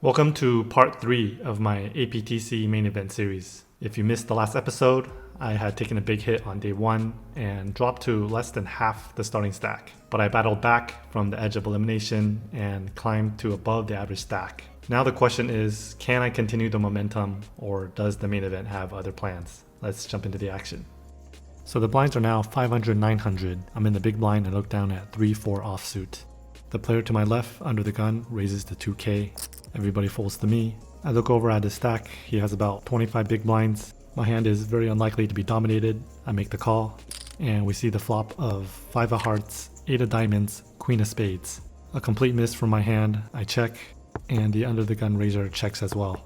Welcome to part 3 of my APTC main event series. If you missed the last episode, I had taken a big hit on day 1 and dropped to less than half the starting stack. But I battled back from the edge of elimination and climbed to above the average stack. Now the question is, can I continue the momentum or does the main event have other plans? Let's jump into the action. So the blinds are now 500, 900. I'm in the big blind and look down at 3-4 offsuit. The player to my left under the gun raises to 2K. Everybody folds to me. I look over at his stack. He has about 25 big blinds. My hand is very unlikely to be dominated. I make the call, and we see the flop of 5 of hearts, 8 of diamonds, queen of spades. A complete miss from my hand. I check, and the under the gun raiser checks as well.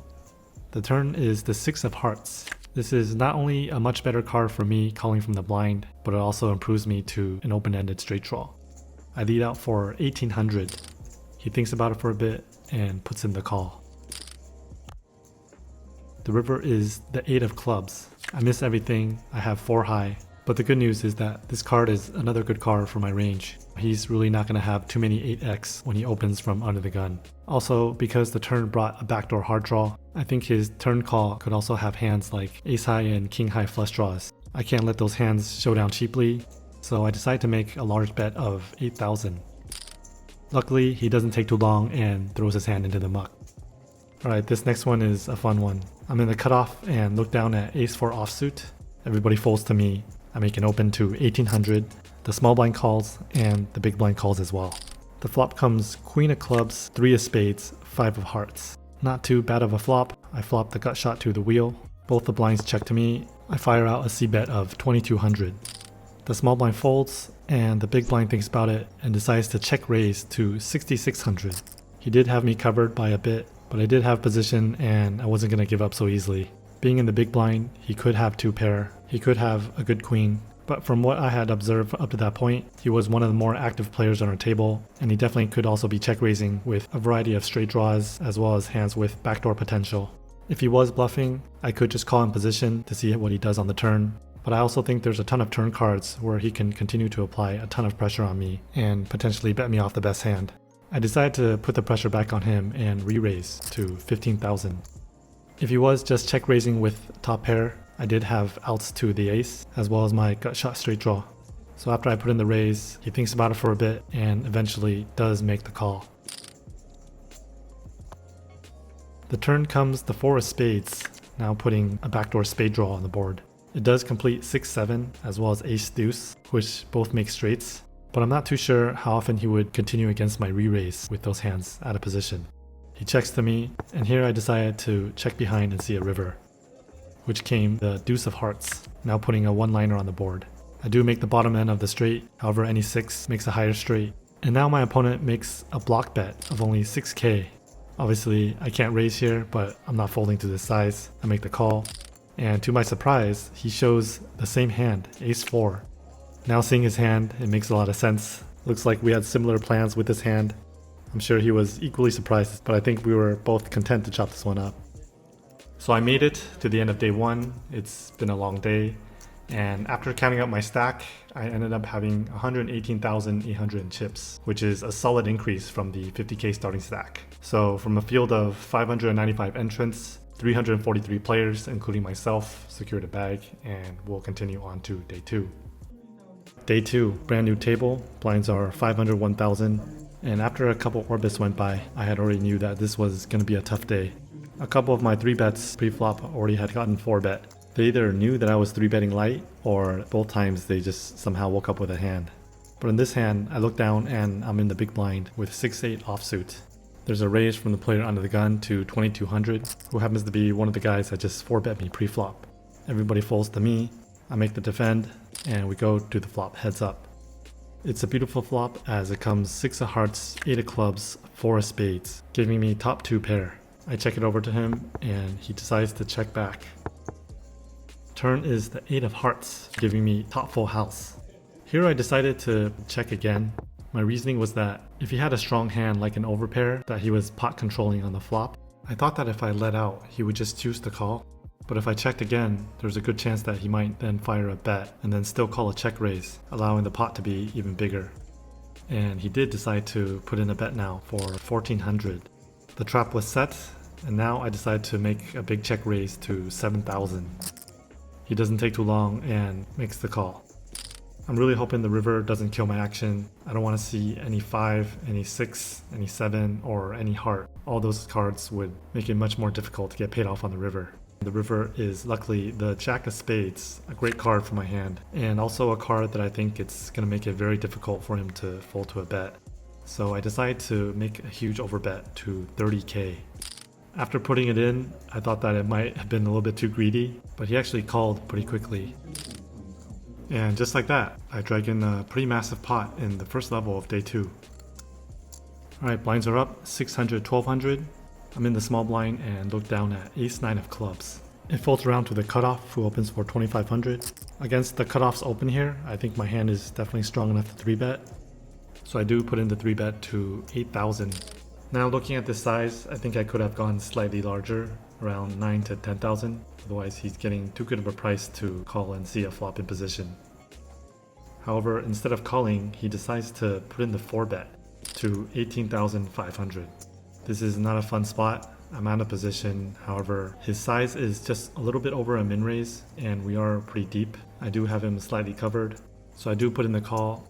The turn is the 6 of hearts. This is not only a much better card for me calling from the blind, but it also improves me to an open-ended straight draw. I lead out for 1800. He thinks about it for a bit and puts in the call. The river is the 8 of clubs. I miss everything. I have 4 high. But the good news is that this card is another good card for my range. He's really not going to have too many 8x when he opens from under the gun. Also, because the turn brought a backdoor hard draw, I think his turn call could also have hands like ace high and king high flush draws. I can't let those hands show down cheaply, so I decide to make a large bet of 8,000. Luckily, he doesn't take too long and throws his hand into the muck. Alright, this next one is a fun one. I'm in the cutoff and look down at ace-4 offsuit. Everybody folds to me. I make an open to 1800. The small blind calls and the big blind calls as well. The flop comes queen of clubs, 3 of spades, 5 of hearts. Not too bad of a flop. I flop the gut shot to the wheel. Both the blinds check to me. I fire out a c-bet of 2200. The small blind folds, and the big blind thinks about it and decides to check raise to 6600. He did have me covered by a bit, but I did have position and I wasn't going to give up so easily. Being in the big blind, he could have 2 pair, he could have a good queen, but from what I had observed up to that point, he was one of the more active players on our table, and he definitely could also be check raising with a variety of straight draws as well as hands with backdoor potential. If he was bluffing, I could just call in position to see what he does on the turn. But I also think there's a ton of turn cards where he can continue to apply a ton of pressure on me and potentially bet me off the best hand. I decided to put the pressure back on him and re-raise to 15,000. If he was just check raising with top pair, I did have outs to the ace as well as my gut shot straight draw. So after I put in the raise, he thinks about it for a bit and eventually does make the call. The turn comes the 4 of spades, now putting a backdoor spade draw on the board. It does complete 6-7 as well as ace-deuce, which both make straights, but I'm not too sure how often he would continue against my re-raise with those hands out of position. He checks to me, and here I decided to check behind and see a river, which came the deuce of hearts, now putting a one-liner on the board. I do make the bottom end of the straight, however any 6 makes a higher straight, and now my opponent makes a block bet of only 6k. Obviously I can't raise here, but I'm not folding to this size. I make the call. And to my surprise, he shows the same hand, ace-4. Now seeing his hand, it makes a lot of sense. Looks like we had similar plans with this hand. I'm sure he was equally surprised, but I think we were both content to chop this one up. So I made it to the end of day 1. It's been a long day. And after counting up my stack, I ended up having 118,800 in chips, which is a solid increase from the 50k starting stack. So from a field of 595 entrants, 343 players, including myself, secured a bag, and we'll continue on to day 2. Day 2, brand new table, blinds are 500, 1000, and after a couple orbits went by, I had already knew that this was going to be a tough day. A couple of my 3 bets pre-flop already had gotten 4 bet. They either knew that I was 3 betting light, or both times they just somehow woke up with a hand. But in this hand, I look down and I'm in the big blind with 6-8 offsuit. There's a raise from the player under the gun to 2200, who happens to be one of the guys that just 4-bet me pre-flop. Everybody folds to me, I make the defend, and we go to the flop heads up. It's a beautiful flop as it comes 6 of hearts, 8 of clubs, 4 of spades, giving me top 2 pair. I check it over to him and he decides to check back. Turn is the 8 of hearts, giving me top full house. Here I decided to check again. My reasoning was that if he had a strong hand like an overpair that he was pot controlling on the flop, I thought that if I let out, he would just choose to call. But if I checked again, there's a good chance that he might then fire a bet and then still call a check raise, allowing the pot to be even bigger. And he did decide to put in a bet now for 1400. The trap was set, and now I decide to make a big check raise to 7,000. He doesn't take too long and makes the call. I'm really hoping the river doesn't kill my action. I don't want to see any 5, any 6, any 7, or any heart. All those cards would make it much more difficult to get paid off on the river. The river is luckily the Jack of Spades, a great card for my hand, and also a card that I think it's going to make it very difficult for him to fold to a bet. So I decide to make a huge overbet to 30k. After putting it in, I thought that it might have been a little bit too greedy, but he actually called pretty quickly. And just like that, I drag in a pretty massive pot in the first level of day 2. Alright, blinds are up, 600, 1200. I'm in the small blind and look down at ace-9 of clubs. It folds around to the cutoff, who opens for 2500. Against the cutoff's open here, I think my hand is definitely strong enough to 3-bet. So I do put in the 3-bet to 8,000. Now looking at this size, I think I could have gone slightly larger, around 9 to 10,000. Otherwise he's getting too good of a price to call and see a flop in position. However, instead of calling, he decides to put in the 4-bet to 18,500. This is not a fun spot. I'm out of position. However, his size is just a little bit over a min raise and we are pretty deep. I do have him slightly covered. So I do put in the call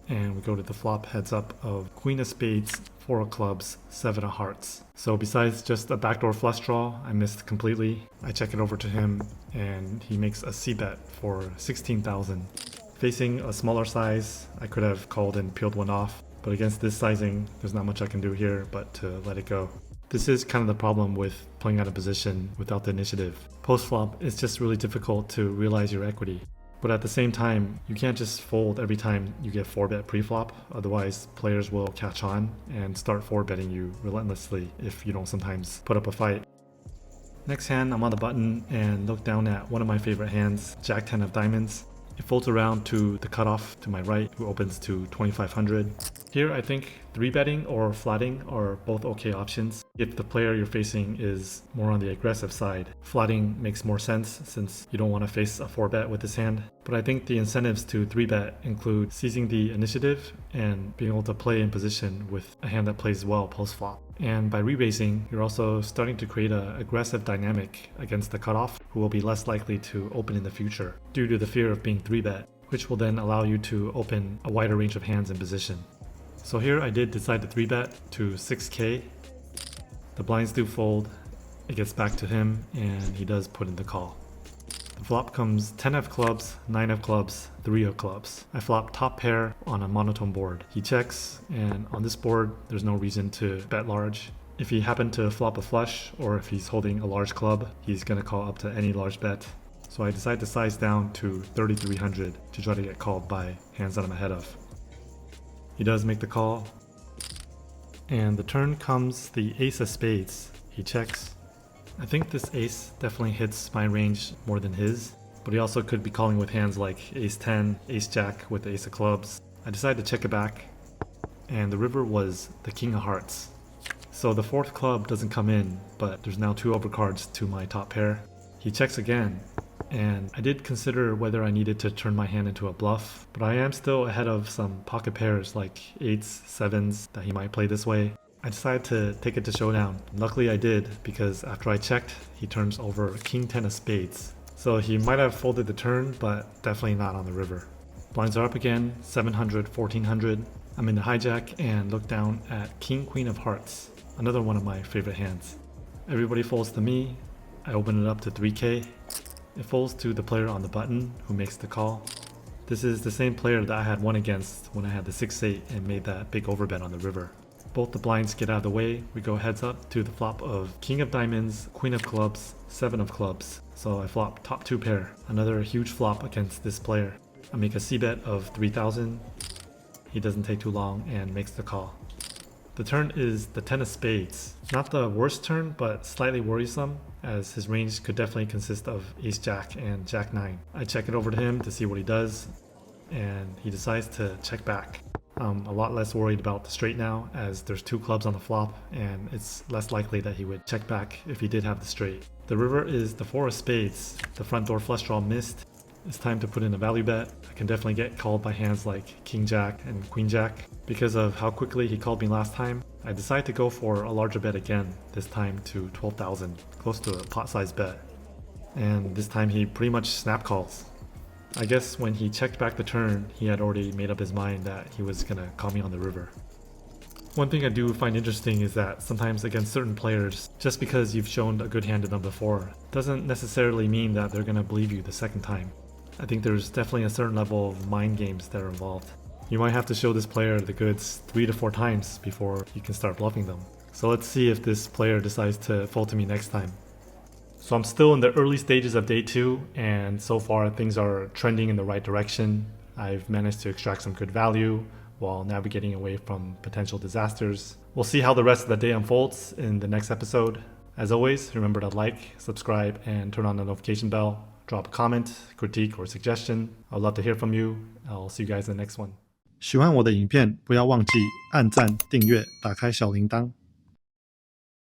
and we go to the flop heads up of Queen of Spades, 4 of clubs, 7 of hearts. So besides just a backdoor flush draw, I missed completely. I check it over to him and he makes a c-bet for 16,000. Facing a smaller size, I could have called and peeled one off. But against this sizing, there's not much I can do here but to let it go. This is kind of the problem with playing out of position without the initiative. Post-flop, it's just really difficult to realize your equity. But at the same time, you can't just fold every time you get 4-bet pre-flop, otherwise players will catch on and start 4-betting you relentlessly if you don't sometimes put up a fight. Next hand, I'm on the button and look down at one of my favorite hands, Jack-10 of diamonds. It folds around to the cutoff to my right, who opens to 2500. Here I think 3-betting or flatting are both okay options. If the player you're facing is more on the aggressive side, flatting makes more sense since you don't want to face a 4-bet with this hand. But I think the incentives to 3-bet include seizing the initiative and being able to play in position with a hand that plays well post-flop. And by re-raising, you're also starting to create an aggressive dynamic against the cutoff, who will be less likely to open in the future due to the fear of being 3-bet, which will then allow you to open a wider range of hands in position. So here I did decide to 3-bet to 6k. The blinds do fold, it gets back to him, and he does put in the call. The flop comes 10 of clubs, 9 of clubs, 3 of clubs. I flop top pair on a monotone board. He checks, and on this board, there's no reason to bet large. If he happened to flop a flush, or if he's holding a large club, he's gonna call up to any large bet. So I decide to size down to 3,300 to try to get called by hands that I'm ahead of. He does make the call, and the turn comes the ace of spades. He checks. I think this ace definitely hits my range more than his, but he also could be calling with hands like ace 10, ace jack with the ace of clubs. I decided to check it back, and the river was the king of hearts. So the 4th club doesn't come in, but there's now 2 overcards to my top pair. He checks again, and I did consider whether I needed to turn my hand into a bluff, but I am still ahead of some pocket pairs like 8s, 7s that he might play this way. I decided to take it to showdown. Luckily I did, because after I checked, he turns over king 10 of spades. So he might have folded the turn, but definitely not on the river. Blinds are up again, 700, 1400. I'm in the hijack and look down at king queen of hearts, another one of my favorite hands. Everybody folds to me. I open it up to 3k. It folds to the player on the button, who makes the call. This is the same player that I had won against when I had the 6-8 and made that big overbet on the river. Both the blinds get out of the way. We go heads up to the flop of king of diamonds, queen of clubs, 7 of clubs. So I flop top 2 pair, another huge flop against this player. I make a c-bet of 3,000. He doesn't take too long and makes the call. The turn is the 10 of spades. Not the worst turn, but slightly worrisome, as his range could definitely consist of ace jack and jack 9. I check it over to him to see what he does, and he decides to check back. I'm a lot less worried about the straight now, as there's 2 clubs on the flop, and it's less likely that he would check back if he did have the straight. The river is the 4 of spades. The front door flush draw missed, It's time to put in a value bet. I can definitely get called by hands like King Jack and Queen Jack. Because of how quickly he called me last time, I decided to go for a larger bet again, this time to 12,000, close to a pot-sized bet. And this time he pretty much snap calls. I guess when he checked back the turn, he had already made up his mind that he was gonna call me on the river. One thing I do find interesting is that sometimes against certain players, just because you've shown a good hand to them before, doesn't necessarily mean that they're gonna believe you the second time. I think there's definitely a certain level of mind games that are involved. You might have to show this player the goods 3 to 4 times before you can start bluffing them. So let's see if this player decides to fold to me next time. So I'm still in the early stages of day 2, and so far things are trending in the right direction. I've managed to extract some good value while navigating away from potential disasters. We'll see how the rest of the day unfolds in the next episode. As always, remember to like, subscribe, and turn on the notification bell. Drop a comment, critique, or suggestion. I'd love to hear from you. I'll see you guys in the next one. 喜欢我的影片，不要忘记按赞、订阅、打开小铃铛。